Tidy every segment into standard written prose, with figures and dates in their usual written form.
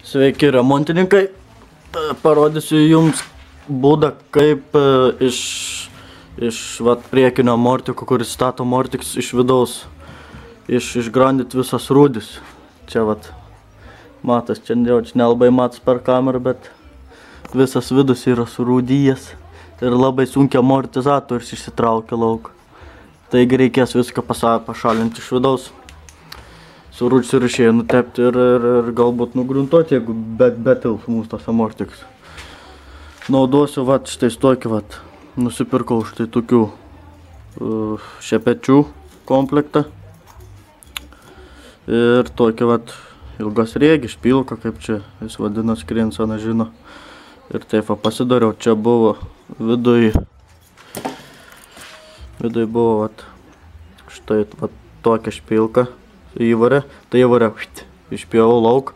Sveiki remontininkai, parodysiu jums būdą, kaip iš priekinio mortiko, kuris stato mortiks iš vidaus, išgrandyt visas rūdis. Čia matas, čia nelabai matas per kamerą, bet visas vidus yra surūdyjęs ir labai sunkia amortizatorius išsitraukia lauk. Taigi reikės viską pašalinti iš vidaus. Su rūdsiurišėju nutepti ir galbūt nugruntuoti, jeigu betils mūsų tas amortiks. Naudosiu štai tokį nusipirkau štai tokių šepečių komplektą. Ir tokį ilgas rėgį, špilką, kaip čia jis vadinas, Krinsona žino. Ir taip pasidariau, čia buvo viduj buvo štai tokia špilka. Įvarė, tai įvarė išpjovau lauk,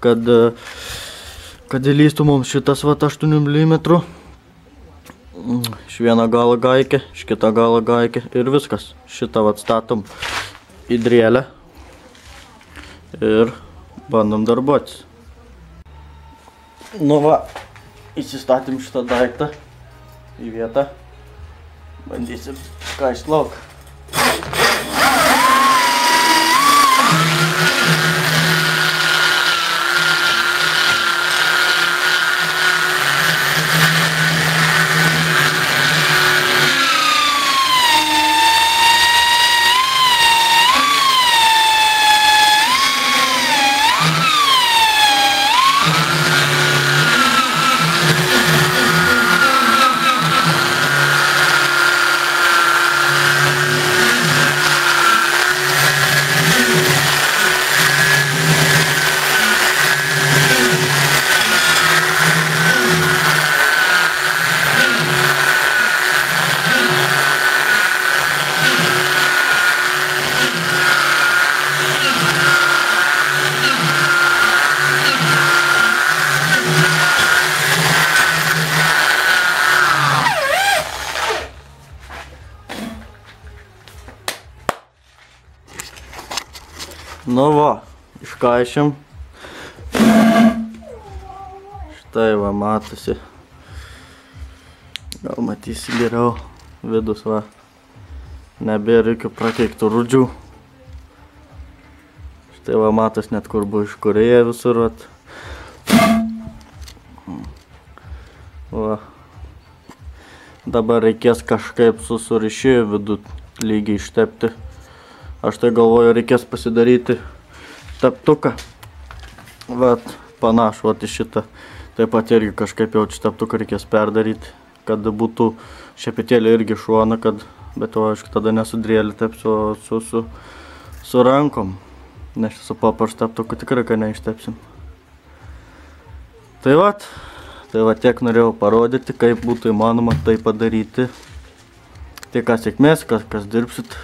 kad įlystų mums šitas 8 mm. Iš vieno galo gaikė, iš kito galo gaikė ir viskas. Šitą statom į drėlę ir bandom darbuotis. Nu įsistatėm šitą daiktą į vietą. Bandysim kaist lauk. Nu iškaišėm. Štai matosi. Gal matysi geriau vidus Nebėra jokių prakeiktų rūdžių. Štai matos net kur buvo iškurėję visur. Dabar reikės kažkaip su surišėju vidų lygiai ištepti. Aš tai galvoju, reikės pasidaryti teptuką. Panašu į šitą. Taip pat irgi kažkaip jau teptuką reikės perdaryti, kad būtų šepetėlė irgi šuona, bet aišku, tada ne su drėlį tepsiu, o su rankom. Nes su paprastu teptuku tikrai, kad neištepsim. Tai tiek norėjau parodyti, kaip būtų įmanoma tai padaryti. Tai ką sėkmės, kas dirbsit.